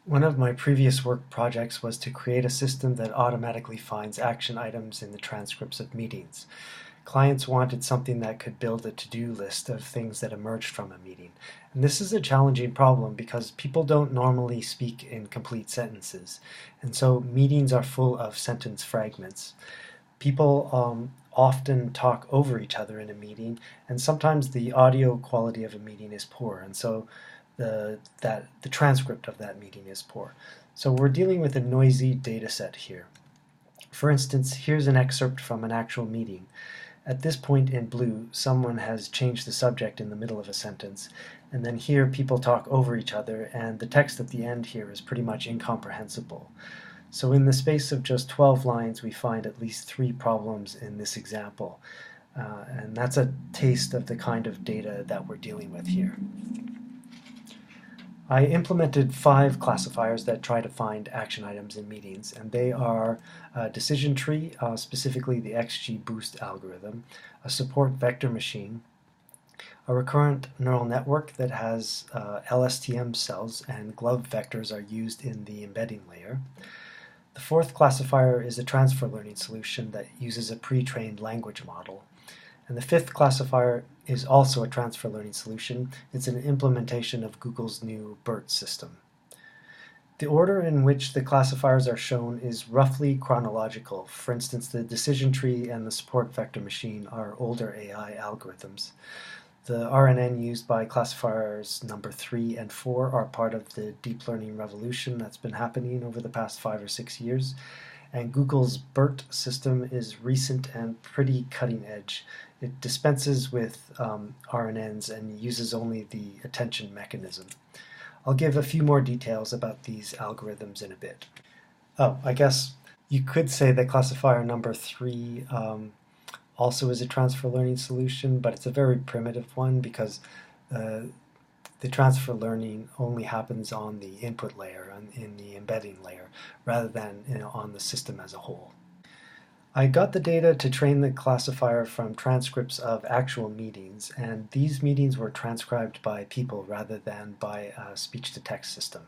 One of my previous work projects was to create a system that automatically finds action items in the transcripts of meetings. Clients wanted something that could build a to-do list of things that emerged from a meeting. And this is a challenging problem because people don't normally speak in complete sentences. And so meetings are full of sentence fragments. People often talk over each other in a meeting, and sometimes the audio quality of a meeting is poor, and so the transcript of that meeting is poor. So we're dealing with a noisy data set here. For instance, here's an excerpt from an actual meeting. At this point in blue, someone has changed the subject in the middle of a sentence, and then here people talk over each other, and the text at the end here is pretty much incomprehensible. So in the space of just 12 lines, we find at least 3 problems in this example. And that's a taste of the kind of data that we're dealing with here. I implemented 5 classifiers that try to find action items in meetings, and they are a decision tree, specifically the XGBoost algorithm, a support vector machine, a recurrent neural network that has LSTM cells, and glove vectors are used in the embedding layer. The 4th classifier is a transfer learning solution that uses a pre-trained language model. And the 5th classifier is also a transfer learning solution. It's an implementation of Google's new BERT system. The order in which the classifiers are shown is roughly chronological. For instance, the decision tree and the support vector machine are older AI algorithms. The RNN used by classifiers number 3 and 4 are part of the deep learning revolution that's been happening over the past 5 or 6 years. And Google's BERT system is recent and pretty cutting edge. It dispenses with RNNs and uses only the attention mechanism. I'll give a few more details about these algorithms in a bit. Oh, I guess you could say that classifier number 3 also is a transfer learning solution, but it's a very primitive one because the transfer learning only happens on the input layer, in the embedding layer, rather than on the system as a whole. I got the data to train the classifier from transcripts of actual meetings, and these meetings were transcribed by people rather than by a speech-to-text system.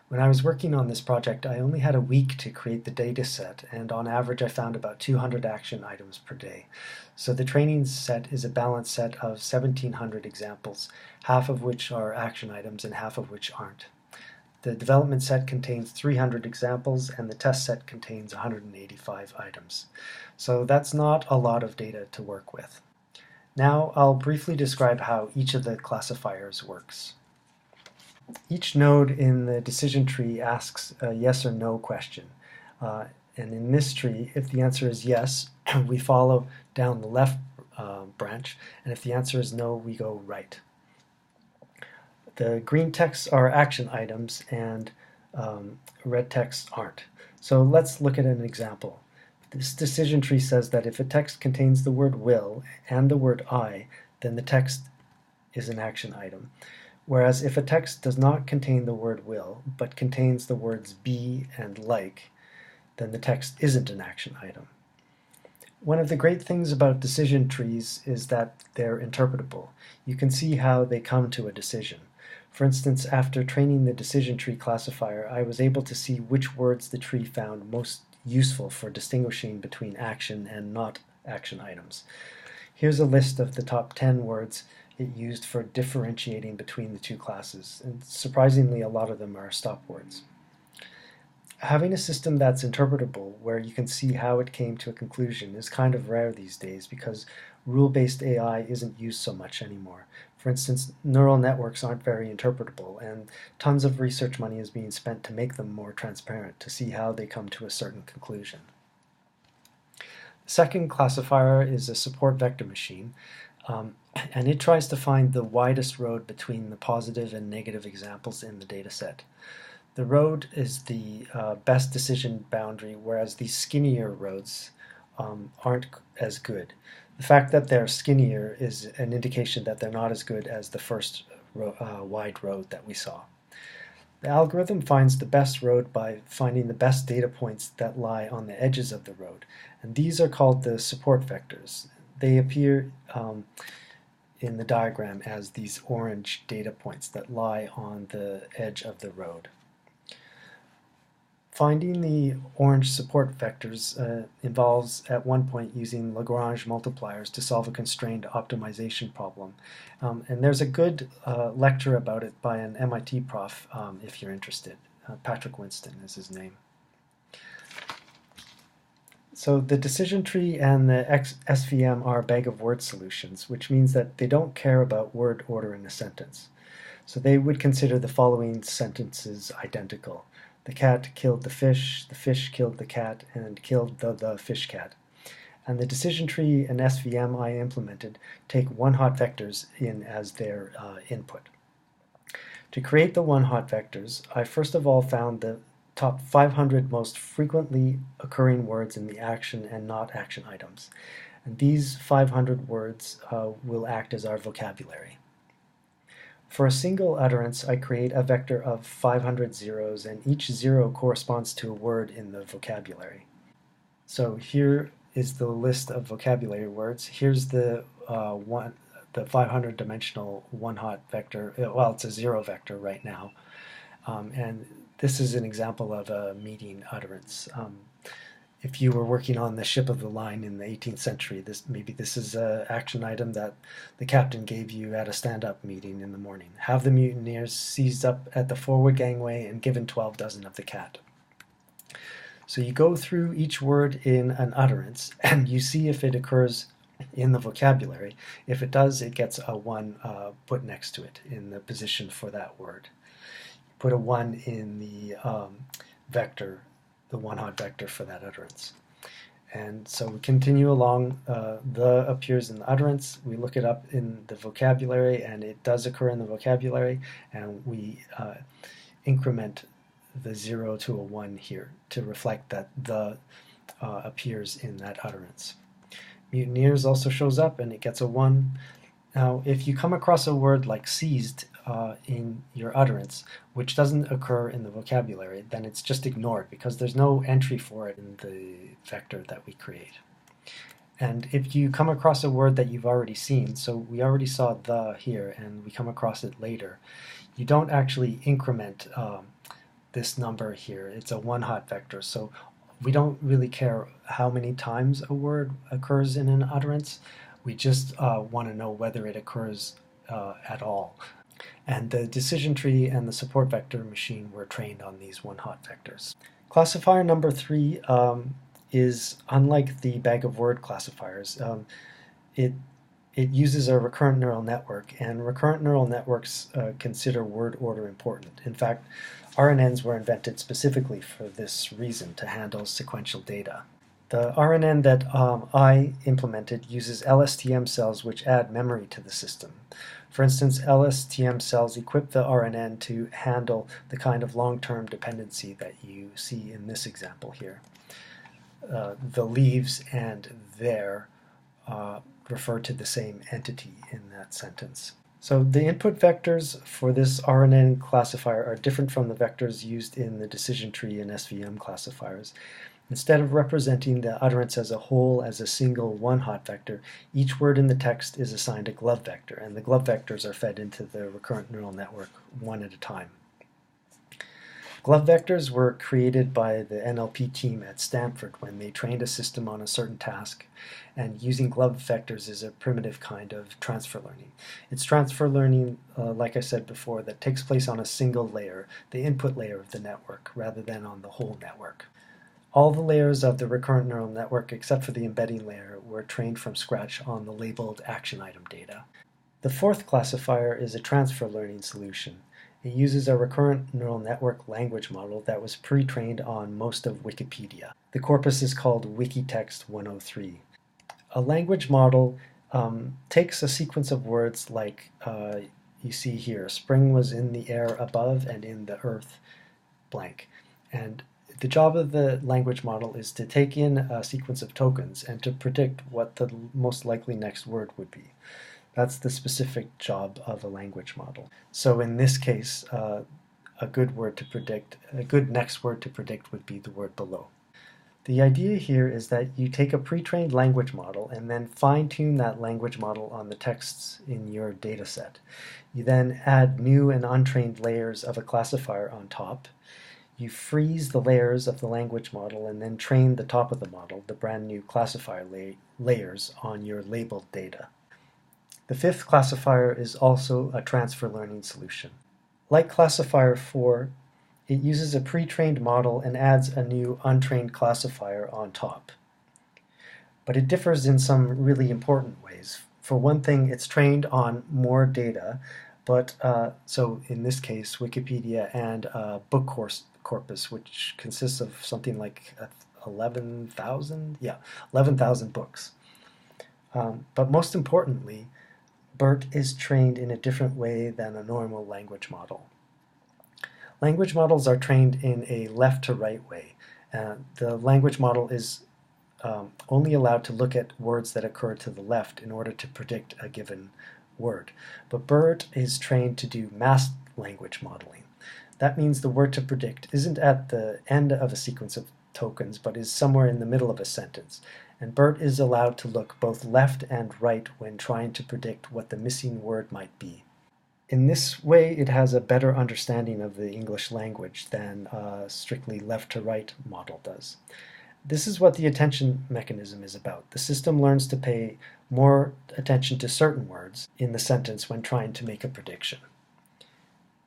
When I was working on this project, I only had a week to create the data set, and on average I found about 200 action items per day. So the training set is a balanced set of 1,700 examples, half of which are action items and half of which aren't. The development set contains 300 examples, and the test set contains 185 items. So that's not a lot of data to work with. Now I'll briefly describe how each of the classifiers works. Each node in the decision tree asks a yes or no question. And in this tree, if the answer is yes, we follow down the left branch, and if the answer is no, we go right. The green texts are action items, and red texts aren't. So let's look at an example. This decision tree says that if a text contains the word will and the word I, then the text is an action item. Whereas if a text does not contain the word will, but contains the words be and like, then the text isn't an action item. One of the great things about decision trees is that they're interpretable. You can see how they come to a decision. For instance, after training the decision tree classifier, I was able to see which words the tree found most useful for distinguishing between action and not action items. Here's a list of the top 10 words it used for differentiating between the two classes, and surprisingly a lot of them are stop words. Having a system that's interpretable, where you can see how it came to a conclusion, is kind of rare these days because rule-based AI isn't used so much anymore. For instance, neural networks aren't very interpretable, and tons of research money is being spent to make them more transparent, to see how they come to a certain conclusion. The second classifier is a support vector machine, and it tries to find the widest road between the positive and negative examples in the data set. The road is the best decision boundary, whereas the skinnier roads aren't as good. The fact that they're skinnier is an indication that they're not as good as the first wide road that we saw. The algorithm finds the best road by finding the best data points that lie on the edges of the road, and these are called the support vectors. They appear in the diagram as these orange data points that lie on the edge of the road. Finding the orange support vectors involves at one point using Lagrange multipliers to solve a constrained optimization problem. And there's a good lecture about it by an MIT prof if you're interested. Patrick Winston is his name. So the decision tree and the SVM are bag-of-word solutions, which means that they don't care about word order in a sentence. So they would consider the following sentences identical. The cat killed the fish killed the cat, and killed the fish cat. And the decision tree and SVM I implemented take one-hot vectors in as their input. To create the one-hot vectors, I first of all found the top 500 most frequently occurring words in the action and not action items. And these 500 words will act as our vocabulary. For a single utterance, I create a vector of 500 zeros, and each zero corresponds to a word in the vocabulary. So here is the list of vocabulary words. Here's the 500-dimensional one-hot vector. Well, it's a zero vector right now. And this is an example of a meeting utterance. If you were working on the ship of the line in the 18th century, maybe this is an action item that the captain gave you at a stand-up meeting in the morning. Have the mutineers seized up at the forward gangway and given 12 dozen of the cat. So you go through each word in an utterance and you see if it occurs in the vocabulary. If it does, it gets a 1 put next to it in the position for that word. Put a 1 in the vector, the one-hot vector for that utterance. And so we continue along. The appears in the utterance. We look it up in the vocabulary, and it does occur in the vocabulary, and we increment the 0 to a 1 here to reflect that the appears in that utterance. Mutineers also shows up, and it gets a 1. Now, if you come across a word like seized in your utterance, which doesn't occur in the vocabulary, then it's just ignored because there's no entry for it in the vector that we create. And if you come across a word that you've already seen, so we already saw the here and we come across it later, you don't actually increment this number here. It's a one-hot vector, so we don't really care how many times a word occurs in an utterance. We just want to know whether it occurs at all. And the decision tree and the support vector machine were trained on these one-hot vectors. Classifier number 3 is unlike the bag-of-word classifiers. It uses a recurrent neural network, and recurrent neural networks consider word order important. In fact, RNNs were invented specifically for this reason, to handle sequential data. The RNN that I implemented uses LSTM cells which add memory to the system. For instance, LSTM cells equip the RNN to handle the kind of long-term dependency that you see in this example here. The leaves and there refer to the same entity in that sentence. So the input vectors for this RNN classifier are different from the vectors used in the decision tree and SVM classifiers. Instead of representing the utterance as a whole as a single one-hot vector, each word in the text is assigned a glove vector, and the glove vectors are fed into the recurrent neural network one at a time. Glove vectors were created by the NLP team at Stanford when they trained a system on a certain task, and using glove vectors is a primitive kind of transfer learning. It's transfer learning, like I said before, that takes place on a single layer, the input layer of the network, rather than on the whole network. All the layers of the recurrent neural network, except for the embedding layer, were trained from scratch on the labeled action item data. The fourth classifier is a transfer learning solution. It uses a recurrent neural network language model that was pre-trained on most of Wikipedia. The corpus is called Wikitext 103. A language model takes a sequence of words like you see here. Spring was in the air above and in the earth blank. And the job of the language model is to take in a sequence of tokens and to predict what the most likely next word would be. That's the specific job of a language model. So in this case, a good next word to predict would be the word below. The idea here is that you take a pre-trained language model and then fine-tune that language model on the texts in your data set. You then add new and untrained layers of a classifier on top. You freeze the layers of the language model and then train the top of the model, the brand new classifier layers, on your labeled data. The fifth classifier is also a transfer learning solution. Like classifier 4, it uses a pre-trained model and adds a new untrained classifier on top. But it differs in some really important ways. For one thing, it's trained on more data, but so in this case, Wikipedia and book corpus, which consists of something like 11,000, 11,000 books. But most importantly, BERT is trained in a different way than a normal language model. Language models are trained in a left to right way. The language model is only allowed to look at words that occur to the left in order to predict a given word. But BERT is trained to do masked language modeling. That means the word to predict isn't at the end of a sequence of tokens, but is somewhere in the middle of a sentence. And BERT is allowed to look both left and right when trying to predict what the missing word might be. In this way, it has a better understanding of the English language than a strictly left to right model does. This is what the attention mechanism is about. The system learns to pay more attention to certain words in the sentence when trying to make a prediction.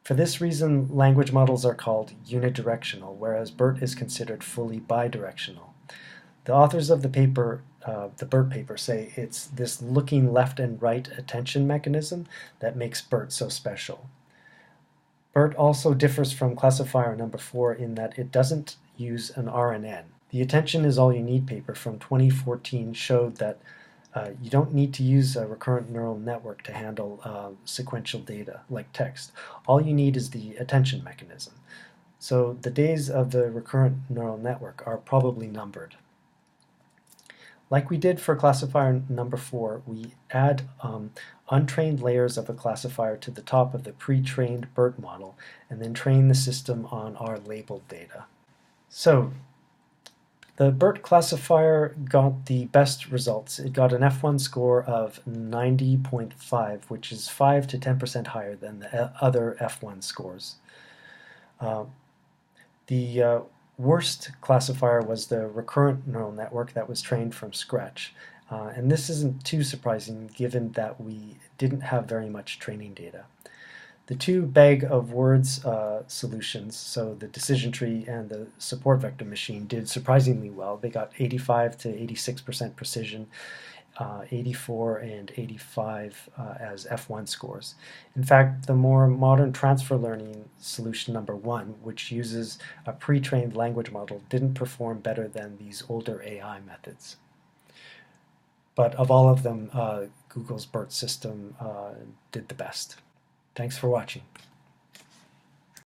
For this reason, language models are called unidirectional, whereas BERT is considered fully bidirectional. The authors of the paper, the BERT paper, say it's this looking left and right attention mechanism that makes BERT so special. BERT also differs from classifier number 4 in that it doesn't use an RNN. The Attention is All You Need paper from 2014 showed that you don't need to use a recurrent neural network to handle sequential data like text. All you need is the attention mechanism. So the days of the recurrent neural network are probably numbered. Like we did for classifier number 4, we add untrained layers of a classifier to the top of the pre-trained BERT model and then train the system on our labeled data. So the BERT classifier got the best results. It got an F1 score of 90.5, which is 5 to 10% higher than the other F1 scores. The worst classifier was the recurrent neural network that was trained from scratch. And this isn't too surprising given that we didn't have very much training data. The two bag of words solutions, so the decision tree and the support vector machine, did surprisingly well. They got 85 to 86% precision, 84 and 85 as F1 scores. In fact, the more modern transfer learning solution number 1, which uses a pre-trained language model, didn't perform better than these older AI methods. But of all of them, Google's BERT system did the best. Thanks for watching.